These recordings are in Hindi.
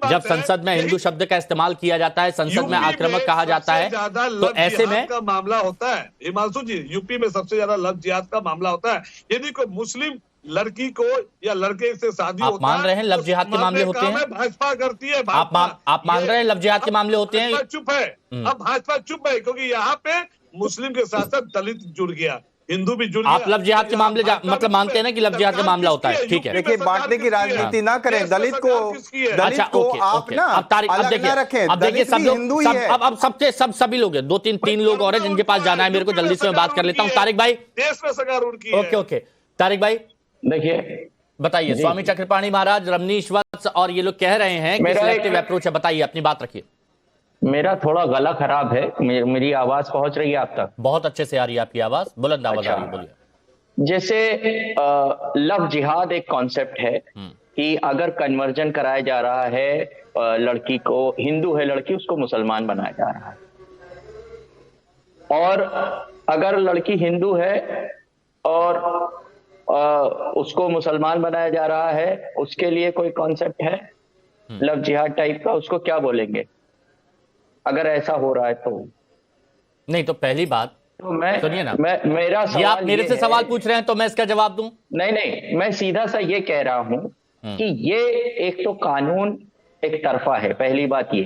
जब संसद में हिंदू शब्द का इस्तेमाल किया जाता है, संसद में आक्रामक कहा जाता है, तो ऐसे में का मामला होता है। हिमांशु जी, यूपी में सबसे ज्यादा लव जिहाद का मामला होता है। यदि कोई मुस्लिम लड़की को या लड़के से शादी आप होता मान रहे हैं लव जिहाद के मामले होते हैं? भाजपा करती है। आप मान रहे हैं लव जिहाद के मामले होते हैं? चुप है, अब भाजपा चुप है, क्योंकि यहाँ पे मुस्लिम के साथ साथ दलित जुड़ गया, हिंदू भी जुड़ गया। आप लव जिहाद के मामले मतलब मानते हैं ना कि लव जिहाद का मामला होता है? ठीक है, देखिए, बांटने की राजनीति ना करें, दलित को आप ना अलग ना रखें। अब देखिए, सब लोग अब सभी लोग हैं, तीन लोग और हैं जिनके पास जाना है मेरे को, जल्दी से मैं बात कर लेता हूं। तारिक भाई, देश में सगा रूढ़ की। ओके तारिक भाई, देखिए बताइए। स्वामी चक्रपाणी महाराज, रमनीश वत्स और ये लोग कह रहे हैं कि सिलेक्टिव अप्रोच है। बताइए, अपनी बात रखिए। मेरा थोड़ा गला खराब है, मेरी आवाज पहुंच रही है आप तक? बहुत अच्छे से आ रही है आपकी आवाज, बुलंद आवाज आ रही है, बोलिए। जैसे लव जिहाद एक कॉन्सेप्ट है कि अगर कन्वर्जन कराया जा रहा है लड़की को, हिंदू है लड़की, उसको मुसलमान बनाया जा रहा है, और अगर लड़की हिंदू है और उसको मुसलमान बनाया जा रहा है, उसके लिए कोई कॉन्सेप्ट है लव जिहाद टाइप का, उसको क्या बोलेंगे अगर ऐसा हो रहा है तो? नहीं तो पहली बात तो मैं सुनिए ना, मेरा ये आप मेरे से सवाल पूछ रहे हैं तो मैं इसका जवाब दूं? नहीं, मैं सीधा सा ये कह रहा हूं कि ये एक तो कानून एक तरफा है, पहली बात ये,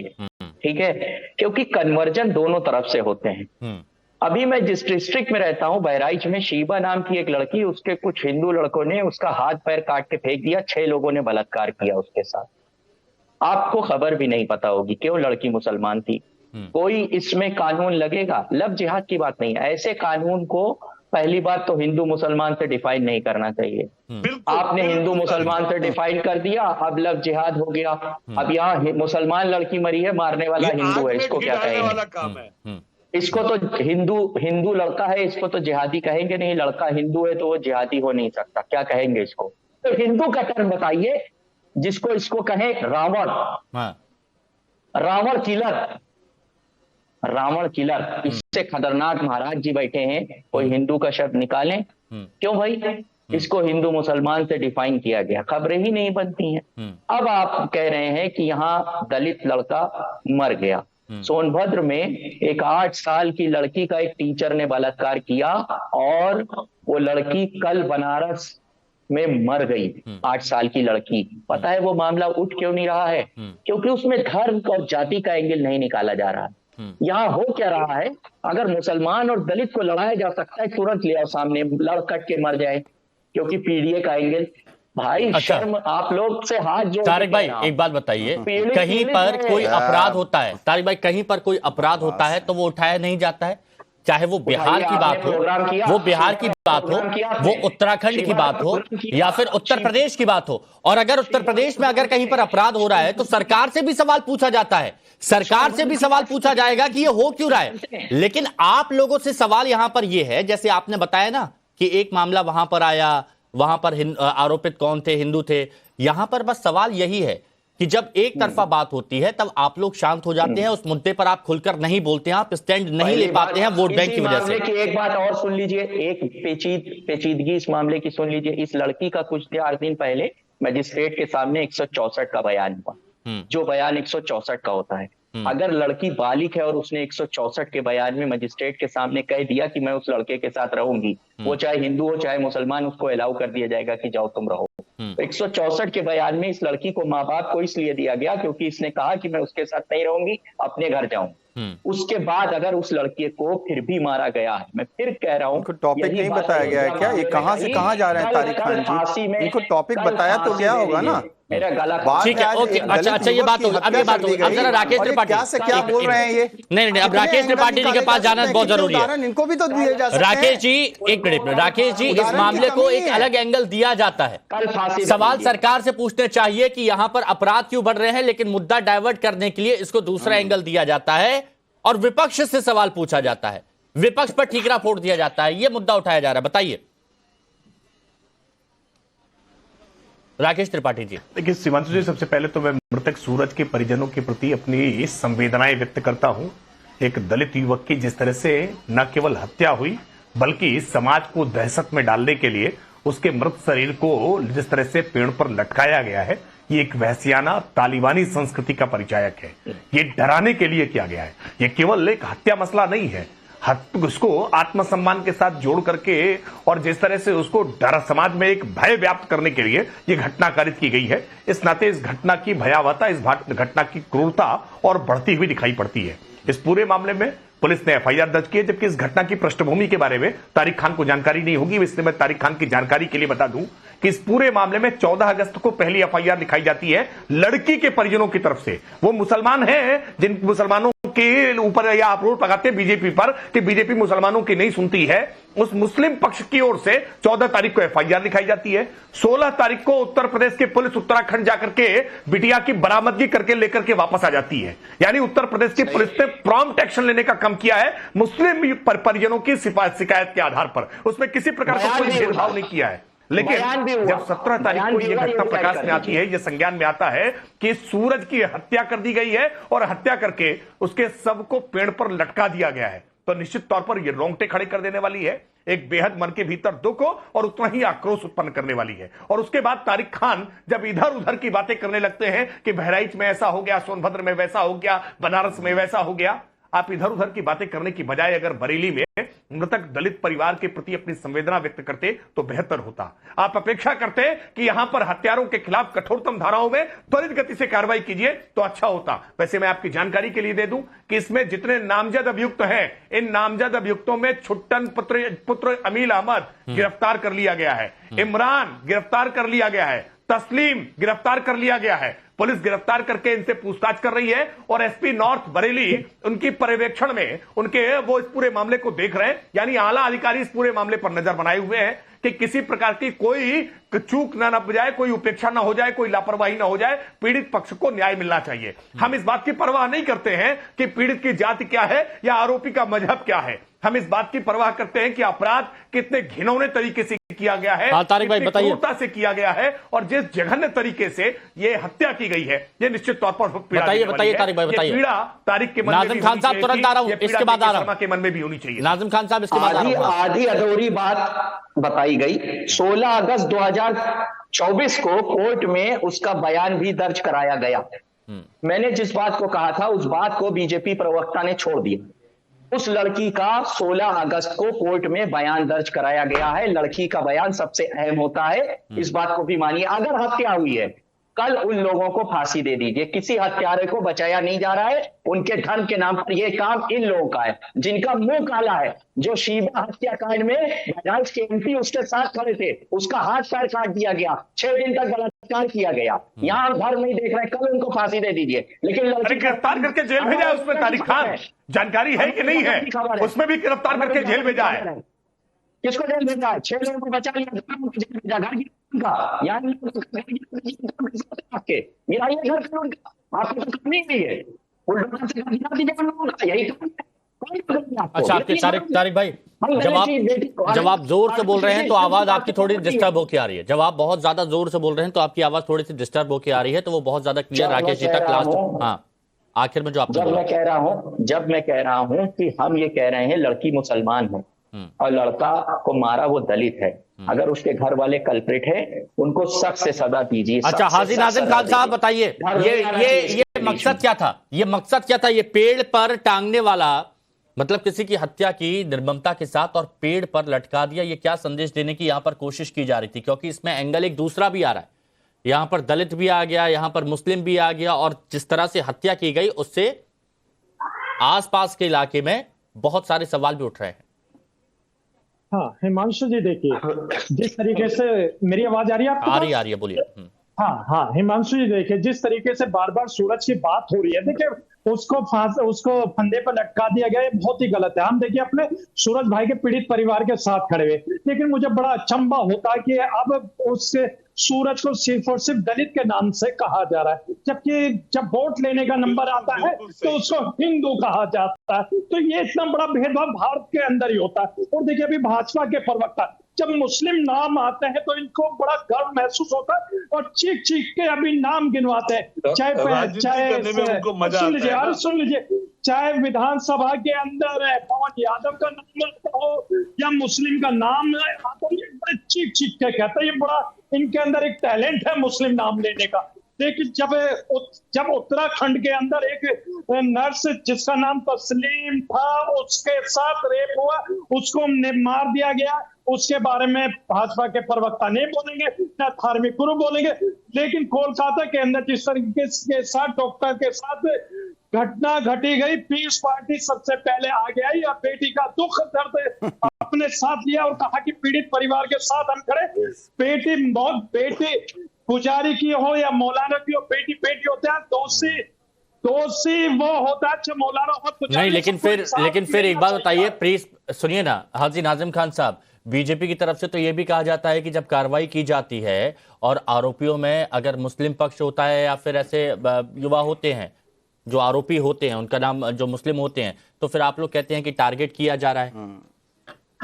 ठीक है, क्योंकि कन्वर्जन दोनों तरफ से होते हैं। अभी मैं जिस डिस्ट्रिक्ट में रहता हूं, बहराइच में, शीबा नाम की एक लड़की, उसके कुछ हिंदू लड़कों ने उसका हाथ पैर काट के फेंक दिया, 6 लोगों ने बलात्कार किया उसके साथ। आपको खबर भी नहीं पता होगी, क्यों? लड़की मुसलमान थी। कोई इसमें कानून लगेगा? लव जिहाद की बात नहीं, ऐसे कानून को पहली बात तो हिंदू मुसलमान से डिफाइन नहीं करना चाहिए। आपने हिंदू मुसलमान से डिफाइन कर दिया, अब लव जिहाद हो गया। अब यहाँ मुसलमान लड़की मरी है, मारने वाला हिंदू है, इसको क्या कहेंगे? इसको तो हिंदू लड़का है, इसको तो जिहादी कहेंगे नहीं। लड़का हिंदू है तो वो जिहादी हो नहीं सकता, क्या कहेंगे इसको? तो हिंदू का टर्म बताइए जिसको इसको कहे रावण। रावण किलर, इससे खतरनाक महाराज जी बैठे हैं, कोई हिंदू का शब्द निकालें? क्यों भाई? इसको हिंदू मुसलमान से डिफाइन किया गया, खबरें ही नहीं बनती हैं। अब आप कह रहे हैं कि यहाँ दलित लड़का मर गया। सोनभद्र में एक 8 साल की लड़की का एक टीचर ने बलात्कार किया और वो लड़की कल बनारस में मर गई। 8 साल की लड़की। पता है वो मामला उठ क्यों नहीं रहा है? क्योंकि उसमें धर्म और जाति का एंगल नहीं निकाला जा रहा है। यहाँ हो क्या रहा है? अगर मुसलमान और दलित को लड़ाया जा सकता है, तुरंत ले आओ सामने, लड़ कट के मर जाए, क्योंकि पीडीए का एंगल। भाई अच्छा, शर्म, आप लोग से हाथ जोड़। तारिक भाई एक बात बताइए, कहीं पर कोई अपराध होता है, तारिक भाई कहीं पर कोई अपराध होता है तो वो उठाया नहीं जाता है? चाहे वो बिहार की बात हो, वो बिहार की बात हो, वो उत्तराखंड की बात हो, या फिर उत्तर प्रदेश की बात हो। और अगर उत्तर प्रदेश में अगर कहीं पर अपराध हो रहा है तो सरकार से भी सवाल पूछा जाता है, सरकार से भी सवाल पूछा जाएगा कि ये हो क्यों रहा है। लेकिन आप लोगों से सवाल यहां पर ये है, जैसे आपने बताया ना कि एक मामला वहां पर आया, वहां पर आरोपित कौन थे? हिंदू थे। यहां पर बस सवाल यही है कि जब एक तरफा बात होती है तब आप लोग शांत हो जाते हैं, उस मुद्दे पर आप खुलकर नहीं बोलते हैं, आप स्टैंड नहीं ले पाते हैं वोट बैंक की वजह से। एक बात और सुन लीजिए, एक पेचीदगी इस मामले की सुन लीजिए। इस लड़की का कुछ 4 दिन पहले मजिस्ट्रेट के सामने 164 का बयान हुआ, जो बयान 164 का होता है। अगर लड़की बालिग है और उसने 164 के बयान में मजिस्ट्रेट के सामने कह दिया कि मैं उस लड़के के साथ रहूंगी, वो चाहे हिंदू हो चाहे मुसलमान, उसको अलाउ कर दिया जाएगा कि जाओ तुम रहो। 164 के बयान में इस लड़की को माँ बाप को इसलिए दिया गया क्योंकि इसने कहा कि मैं उसके साथ नहीं रहूंगी, अपने घर जाऊं। उसके बाद अगर उस लड़के को फिर भी मारा गया है, मैं फिर कह रहा हूँ, टॉपिक नहीं बताया गया है क्या? ये कहाँ से कहाँ जा रहे हैं तारिक खान जी? इनको टॉपिक बताया तो गया होगा ना। मेरा गला ठीक है, ओके, अच्छा ये बात होगी, अब ये बात होगी। अब जरा राकेश त्रिपाठी क्या से क्या बोल रहे हैं ये? नहीं, अब राकेश त्रिपाठी जी के पास जाना बहुत जरूरी है। इनको भी तो दिए जा सकते हैं। राकेश जी एक मिनट, राकेश जी इस मामले को एक अलग एंगल दिया जाता है। सवाल सरकार से पूछने चाहिए कि यहां पर अपराध क्यों बढ़ रहे हैं, लेकिन मुद्दा डाइवर्ट करने के लिए इसको दूसरा एंगल दिया जाता है और विपक्ष से सवाल पूछा जाता है, विपक्ष पर ठीकरा फोड़ दिया जाता है। यह मुद्दा उठाया जा रहा है, बताइए राकेश त्रिपाठी जी। देखिए शिवांशु जी, सबसे पहले तो मैं मृतक सूरज के परिजनों के प्रति अपनी संवेदनाएं व्यक्त करता हूं। एक दलित युवक की जिस तरह से न केवल हत्या हुई बल्कि समाज को दहशत में डालने के लिए उसके मृत शरीर को जिस तरह से पेड़ पर लटकाया गया है, ये एक वहसियाना तालिबानी संस्कृति का परिचायक है। ये डराने के लिए किया गया है। ये केवल एक हत्या मसला नहीं है, उसको आत्मसम्मान के साथ जोड़ करके और जिस तरह से उसको डर समाज में एक भय व्याप्त करने के लिए ये घटना कारित की गई है। इस नाते इस घटना की भयावहता, इस घटना की क्रूरता और बढ़ती हुई दिखाई पड़ती है। इस पूरे मामले में पुलिस ने एफआईआर दर्ज की है, जबकि इस घटना की पृष्ठभूमि के बारे में तारिक खान को जानकारी नहीं होगी। इसलिए मैं तारिक खान की जानकारी के लिए बता दूं कि इस पूरे मामले में 14 अगस्त को पहली एफआईआर लिखाई जाती है लड़की के परिजनों की तरफ से। वो मुसलमान हैं जिन मुसलमानों के ऊपर यह आरोप लगाते हैं बीजेपी पर कि बीजेपी मुसलमानों की नहीं सुनती है, उस मुस्लिम पक्ष की ओर से 14 तारीख को एफआईआर लिखाई जाती है। 16 तारीख को उत्तर प्रदेश की पुलिस उत्तराखंड जाकर के बिटिया की बरामदगी करके लेकर के वापस आ जाती है। यानी उत्तर प्रदेश की पुलिस ने प्रॉम्प्ट एक्शन लेने का काम किया है मुस्लिम परिजनों की शिकायत के आधार पर। उसमें किसी प्रकार का कोई भेदभाव नहीं किया है। लेकिन जब 17 तारीख को यह घटना प्रकाश में आती है, यह संज्ञान में आता है कि सूरज की हत्या कर दी गई है और हत्या करके उसके शव को पेड़ पर लटका दिया गया है, तो निश्चित तौर पर यह रोंगटे खड़े कर देने वाली है। एक बेहद मन के भीतर दुख और उतना ही आक्रोश उत्पन्न करने वाली है। और उसके बाद तारिक खान जब इधर उधर की बातें करने लगते हैं कि बहराइच में ऐसा हो गया, सोनभद्र में वैसा हो गया, बनारस में वैसा हो गया, आप इधर उधर की बातें करने की बजाय अगर बरेली में मृतक दलित परिवार के प्रति अपनी संवेदना व्यक्त करते तो बेहतर होता। आप अपेक्षा करते कि यहां पर हत्यारों के खिलाफ कठोरतम धाराओं में त्वरित गति से कार्रवाई कीजिए तो अच्छा होता। वैसे मैं आपकी जानकारी के लिए दे दूं कि इसमें जितने नामजद अभियुक्त हैं, इन नामजद अभियुक्तों में छुट्टन पुत्र अमील अहमद गिरफ्तार कर लिया गया है, इमरान गिरफ्तार कर लिया गया है, तस्लीम गिरफ्तार कर लिया गया है। पुलिस गिरफ्तार करके इनसे पूछताछ कर रही है और एसपी नॉर्थ बरेली उनकी पर्यवेक्षण में वो इस पूरे मामले को देख रहे हैं। यानी आला अधिकारी इस पूरे मामले पर नजर बनाए हुए हैं कि किसी प्रकार की कोई चूक ना हो जाए, कोई उपेक्षा ना हो जाए, कोई लापरवाही ना हो जाए, पीड़ित पक्ष को न्याय मिलना चाहिए। हम इस बात की परवाह नहीं करते हैं कि पीड़ित की जाति क्या है या आरोपी का मजहब क्या है। हम इस बात की परवाह करते हैं कि अपराध कितने घिनौने तरीके से किया गया है, तारिक भाई बताइए, क्रूरता से किया गया है और जिस जघन्य तरीके से ये हत्या की गई है, ये निश्चित तौर पर बताइए तारिक भाई बताइए। पीड़ा तारिक के मन नाज़िम खान साहब तुरंत आ रहा हूं, इसके बाद आ रहा हूं, के मन में भी होनी चाहिए। नाज़िम खान साहब इसके बाद आ रहा हूं। आधी अधूरी बात बताई गई। 16 अगस्त 2024 को कोर्ट में उसका बयान भी दर्ज कराया गया। मैंने जिस बात को कहा था उस बात को बीजेपी प्रवक्ता ने छोड़ दिया। उस लड़की का 16 अगस्त को कोर्ट में बयान दर्ज कराया गया है। लड़की का बयान सबसे अहम होता है, इस बात को भी मानिए। अगर हत्या हुई है, कल उन लोगों को फांसी दे दीजिए। किसी हत्यारे को बचाया नहीं जा रहा है। उनके धर्म के नाम पर यह काम इन लोगों का है जिनका मुंह काला है। जो शीबा हत्याकांड में बहराइच के एमपी उसके साथ खड़े थे, उसका हाथ पैर काट दिया गया, 6 दिन तक बलात्कार किया गया। यहाँ धर्म नहीं देख रहे, कल उनको फांसी दे दीजिए। लेकिन गिरफ्तार करके जेल भेजा है उसमें तारिक खान, जानकारी है कि नहीं है? उसमें भी गिरफ्तार करके जेल भेजा है। किसको जेल भेजा है? 6 लोगों को बचा लिया, घर की मेरा ये घर आपको तो करनी नहीं है। यही अच्छा, आपके तारिक भाई जब आप जोर से बोल रहे हैं तो आवाज आपकी थोड़ी डिस्टर्ब होकर आ रही है। जब आप बहुत ज्यादा जोर से बोल रहे हैं तो आपकी आवाज थोड़ी सी डिस्टर्ब होकर आ रही है, तो वो बहुत ज्यादा क्लियर राकेश जी तक लास्ट। हाँ, आखिर में जो आपने जब मैं कह रहा हूं कि हम ये कह रहे हैं लड़की मुसलमान है और लड़का को मारा वो दलित है, अगर उसके घर वाले कल्प्रिट है उनको सख्त से सजा दीजिए। अच्छा, हाजी नाज़िम खान साहब बताइए, ये मकसद क्या था? ये मकसद क्या था? ये पेड़ पर टांगने वाला, मतलब किसी की हत्या की निर्ममता के साथ और पेड़ पर लटका दिया, ये क्या संदेश देने की यहां पर कोशिश की जा रही थी? क्योंकि इसमें एंगल एक दूसरा भी आ रहा है। यहां पर दलित भी आ गया, यहां पर मुस्लिम भी आ गया, और जिस तरह से हत्या की गई उससे आसपास के इलाके में बहुत सारे सवाल भी उठ रहे हैं। हाँ हिमांशु जी, देखिए जिस तरीके से मेरी आवाज आ रही है आपको? आ रही है, बोलिए। हाँ हिमांशु जी, देखिए जिस तरीके से बार बार सूरज की बात हो रही है, देखिए उसको फंदे पर लटका दिया गया, ये बहुत ही गलत है। हम देखिए अपने सूरज भाई के पीड़ित परिवार के साथ खड़े हुए, लेकिन मुझे बड़ा अचंभा होता है कि अब उससे सूरज को सिर्फ और सिर्फ दलित के नाम से कहा जा रहा है, जबकि जब वोट लेने का नंबर आता है तो उसको हिंदू कहा जाता है। तो ये इतना बड़ा भेदभाव भारत के अंदर ही होता है। और देखिए अभी भाजपा के प्रवक्ता, जब मुस्लिम नाम आते हैं तो इनको बड़ा गर्व महसूस होता है और चीख चीख के अभी नाम गिनवाते हैं। सुन लीजिए, चाहे विधानसभा के अंदर पवन यादव का नाम हो या मुस्लिम का नाम आता है, ये बड़े चीख चीख के कहते हैं। ये बड़ा इनके अंदर एक टैलेंट है मुस्लिम नाम लेने का। लेकिन जब उत्तराखंड के अंदर एक नर्स जिसका नाम तस्लीम था उसके साथ रेप हुआ, उसको मार दिया गया, उसके बारे में भाजपा के प्रवक्ता नहीं बोलेंगे, न धार्मिक गुरु बोलेंगे। लेकिन कोलकाता के अंदर जिस तरीके के साथ डॉक्टर के साथ घटना घटी गई, पीस पार्टी सबसे पहले आगे आई और बेटी का दुख दर्द अपने साथ लिया और कहा कि पीड़ित परिवार के साथ हम खड़े। बेटी पुजारी की हो या मौलाना की हो, बेटी बेटी होता है, दोषी वो होता है जो मौलाना हो। नहीं, लेकिन फिर एक बात बताइए प्लीज, सुनिए ना हाजी नाजिम खान साहब, बीजेपी की तरफ से तो यह भी कहा जाता है कि जब कार्रवाई की जाती है और आरोपियों में अगर मुस्लिम पक्ष होता है या फिर ऐसे युवा होते हैं जो आरोपी होते हैं, उनका नाम जो मुस्लिम होते हैं, तो फिर आप लोग कहते हैं कि टारगेट किया जा रहा है।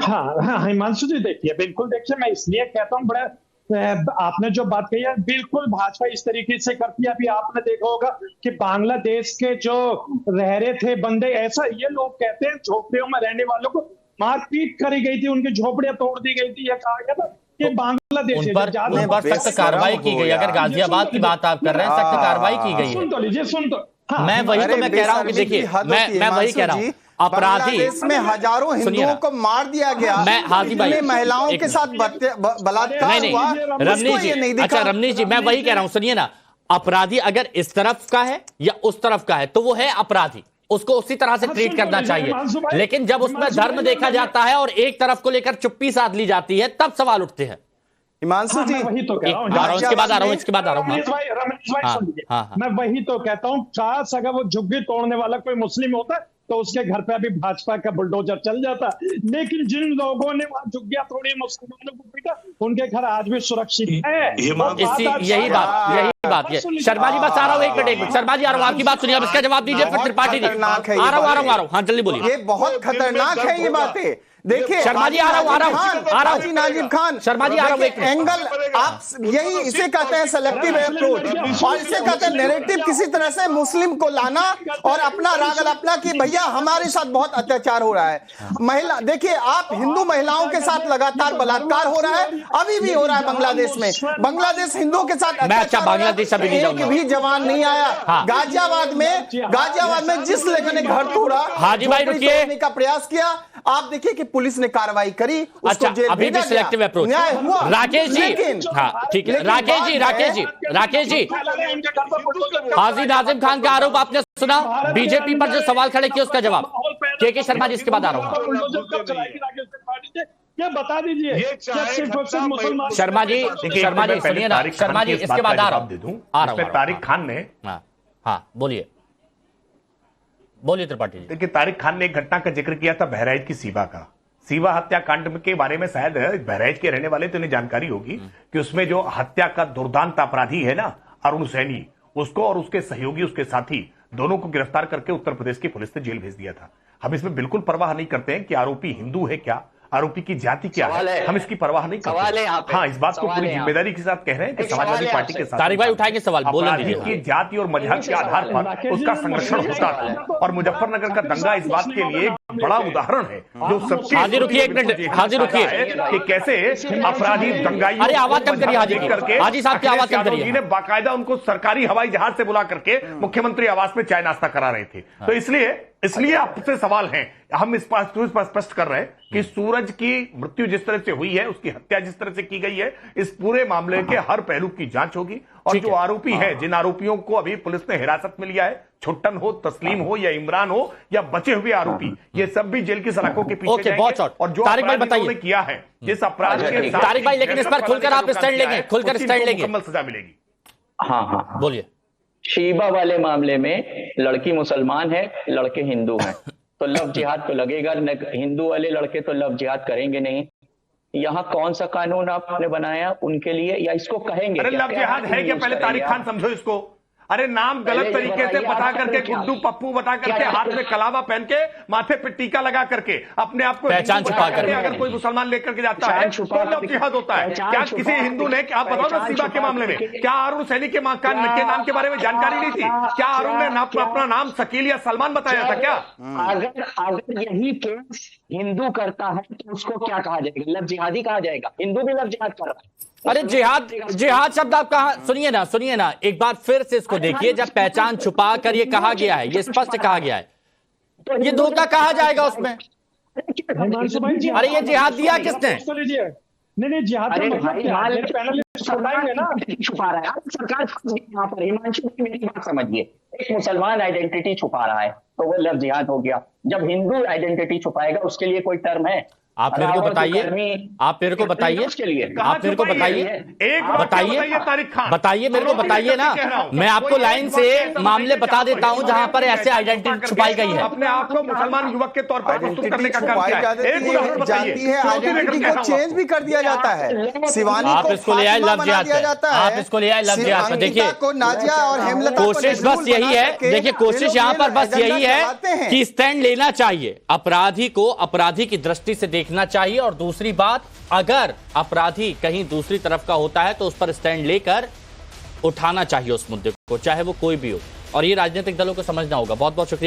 हाँ हिमांशु जी, देखिए बिल्कुल, देखिए मैं इसलिए कहता हूँ, बड़ा आपने जो बात कही है बिल्कुल भाजपा इस तरीके से करती है। अभी आपने देखा होगा कि बांग्लादेश के जो रह रहे थे बंदे, ऐसा ये लोग कहते हैं झोपड़ियों में रहने वालों को मारपीट करी गई थी, उनकी झोपड़ियां तोड़ दी गई थी, ये कहा गया था कि बांग्लादेश उन पर सख्त कार्रवाई की गई। अगर गाजियाबाद की बात आप कर रहे हैं, सख्त कार्रवाई की गई है। सुन तो लीजिए, सुन तो मैं वही तो मैं कह रहा हूँ कि देखिए, मैं वही कह रहा हूँ, अपराधी में हजारों हिंदुओं को मार दिया गया, मैं हाजी भाई महिलाओं के साथ बलात्कार हुआ, रमनीश जी, अच्छा रमनीश जी, मैं वही कह रहा हूं, सुनिए ना, अपराधी अगर इस तरफ का है या उस तरफ का है तो वो है अपराधी, उसको उसी तरह से ट्रीट करना चाहिए। लेकिन जब उसमें धर्म देखा जाता है और एक तरफ को लेकर चुप्पी साध ली जाती है, तब सवाल उठते हैं। हिमांशु जी, वही तो कह रहा हूँ, इसके बाद आ रहा हूँ, इसके बाद आ रहा हूँ। रमेश भाई सुनिए, मैं वही तो कहता हूँ, काश अगर वो झुग्गी तोड़ने वाला कोई मुस्लिम होता तो उसके घर पे अभी भाजपा का बुलडोजर चल जाता। लेकिन जिन लोगों ने वहां झुग्गियां तोड़ी, मुसलमानों को पीटा, उनके घर आज भी सुरक्षित है। यही बात है। शर्मा जी, बस आ रहा हूँ, एक मिनट, शर्मा जी आ रहा हूँ, आपकी बात सुनिए, अब इसका जवाब दीजिए, फिर त्रिपाठी जी आ रहा हूँ। हाँ जल्दी बोलिए। ये बहुत खतरनाक है ये बातें। देखिए शर्मा जी आ रहा हूँ, नाजिम खान, शर्मा जी आ रहा हूँ, एक एंगल आप यही इसे कहते हैं सेलेक्टिव अप्रोच, और इसे कहते हैं नैरेटिव, किसी तरह से मुस्लिम को लाना और अपना राग अपना कि भैया हमारे साथ बहुत अत्याचार हो रहा है। महिला, देखिए आप, हिंदू महिलाओं के साथ लगातार बलात्कार हो रहा है, अभी भी हो रहा है बांग्लादेश में। बांग्लादेश हिंदुओं के साथ बांग्लादेश एक भी जवान नहीं आया। गाजियाबाद में जिस लेखन ने घर तोड़ा, हाजी भाई रुकिए, का प्रयास किया, आप देखिए कि पुलिस ने कार्रवाई करी, उसको अच्छा, जेल अभी भी सिलेक्टिव अप्रोच। राकेश जी, हाँ ठीक है, राकेश जी, हाजी नाजिम खान का आरोप आपने सुना, बीजेपी पर जो सवाल खड़े किए उसका जवाब के शर्मा जी, इसके बाद आ रहा हूँ। ये बता दीजिए शर्मा जी सुनिए ना, शर्मा जी इसके बाद आ रहा हूँ। तारिक खान ने, हाँ बोलिए त्रिपाठी जी। देखिए, तारिक खान ने एक घटना का जिक्र किया था बहराइच की सीवा का। सीवा हत्याकांड के बारे में शायद बहराइच के रहने वाले तो इन्हें जानकारी होगी कि उसमें जो हत्या का दुर्दांत अपराधी है ना, अरुण सैनी, उसको और उसके सहयोगी, उसके साथी, दोनों को गिरफ्तार करके उत्तर प्रदेश की पुलिस ने जेल भेज दिया था। हम इसमें बिल्कुल परवाह नहीं करते हैं कि आरोपी हिंदू है क्या, आरोपी की जाति क्या है, हम इसकी परवाह नहीं करते। हाँ, इस बात को पूरी जिम्मेदारी के साथ कह रहे हैं कि समाजवादी पार्टी के साथ तारिक भाई उठाएंगे सवाल, अपराधी की जाति और मजहब के आधार पर उसका संरक्षण होता था, और मुजफ्फरनगर का दंगा इस बात के लिए बड़ा उदाहरण है, जो सबके हाजिर रुकिए, एक मिनट हाजिर रुकिए, कि कैसे अपराधी दंगाई, अरे आवाज कम करिए हाजी साहब की आवाज कम करिए, ने बाकायदा उनको सरकारी हवाई जहाज से बुला करके मुख्यमंत्री आवास में चाय नाश्ता करा रहे थे। तो इसलिए आपसे सवाल है, हम इस पर स्पष्ट कर रहे हैं कि सूरज की मृत्यु जिस तरह से हुई है, उसकी हत्या जिस तरह से की गई है, इस पूरे मामले के हर पहलू की जांच होगी, और जो आरोपी है, जिन आरोपियों को अभी पुलिस ने हिरासत में लिया है, छुट्टन हो, तस्लीम हो या इमरान हो या बचे हुए आरोपी, ये सब भी जेल की सलाखों के पीछे जाएंगे। और जो तारिक भाई बताइए किया है, जिस अपराध के साथ, तारिक भाई, लेकिन इस पर खुलकर आप स्टैंड लेंगे, मुकम्मल सजा मिलेगी। हाँ बोलिए। शीबा वाले मामले में लड़की मुसलमान है, लड़के हिंदू हैं, तो लव जिहाद तो लगेगा। हिंदू वाले लड़के तो लव जिहाद करेंगे नहीं। यहाँ कौन सा कानून आपने बनाया उनके लिए, या इसको कहेंगे? अरे लव जिहाद है क्या? पहले तारिक खान समझो इसको। अरे नाम गलत तरीके से बता करके, गुड्डू पप्पू बता करके, हाथ में कलावा पहन के, माथे पे टीका लगा करके, अपने आप को पहचान छुपा करके अगर कोई मुसलमान लेकर के जाता है तो लव जिहाद होता है। क्या किसी हिंदू ने, आप बताओ ना, सीबा के मामले में क्या अरुण सैनी के नाम के बारे में जानकारी नहीं थी? क्या अरुण ने अपना नाम शकील या सलमान बताया था क्या? अगर यही केस हिंदू करता है तो उसको क्या कहा जाएगा? लव जिहादी कहा जाएगा। हिंदू भी लव जिहाद कर रहा है। अरे जिहाद शब्द आप कहा, सुनिए ना एक बार फिर से इसको देखिए। जब पहचान छुपा कर ये कहा गया है, ये स्पष्ट कहा गया है, तो ये धोखा कहा जाएगा उसमें। अरे ये जिहाद दिया किसने? नहीं जिहाद का मतलब क्या है? पैनलिस्ट ना छुपा रहा है सरकार यहाँ पर। हिमांशु मेरी बात समझिए, एक मुसलमान आइडेंटिटी छुपा रहा है तो वो लफ्ज जिहाद हो गया। जब हिंदू आइडेंटिटी छुपाएगा उसके लिए कोई टर्म है? आप मेरे को बताइए, आप मेरे को बताइए, आप मेरे को बताइए, बताइए मेरे को बताइए ना। मैं आपको लाइन से मामले बता देता हूं जहां पर ऐसे आइडेंटिटी छुपाई गई है। अपने आप को मुसलमान युवक के तौर पर प्रस्तुत करने का काम किया है। जाती है, आइडेंटिटी को चेंज भी कर दिया जाता है। शिवानी आप इसको ले आए लफ्ज जिहाद पे, आप इसको ले आए लफ्ज जिहाद पे। देखिए कोशिश बस यही है, देखिए कोशिश यहां पर बस यही है कि स्टैंड लेना चाहिए, अपराधी को अपराधी की दृष्टि से देखना चाहिए। और दूसरी बात, अगर अपराधी कहीं दूसरी तरफ का होता है तो उस पर स्टैंड लेकर उठाना चाहिए उस मुद्दे को, चाहे वो कोई भी हो। और ये राजनीतिक दलों को समझना होगा। बहुत बहुत शुक्रिया।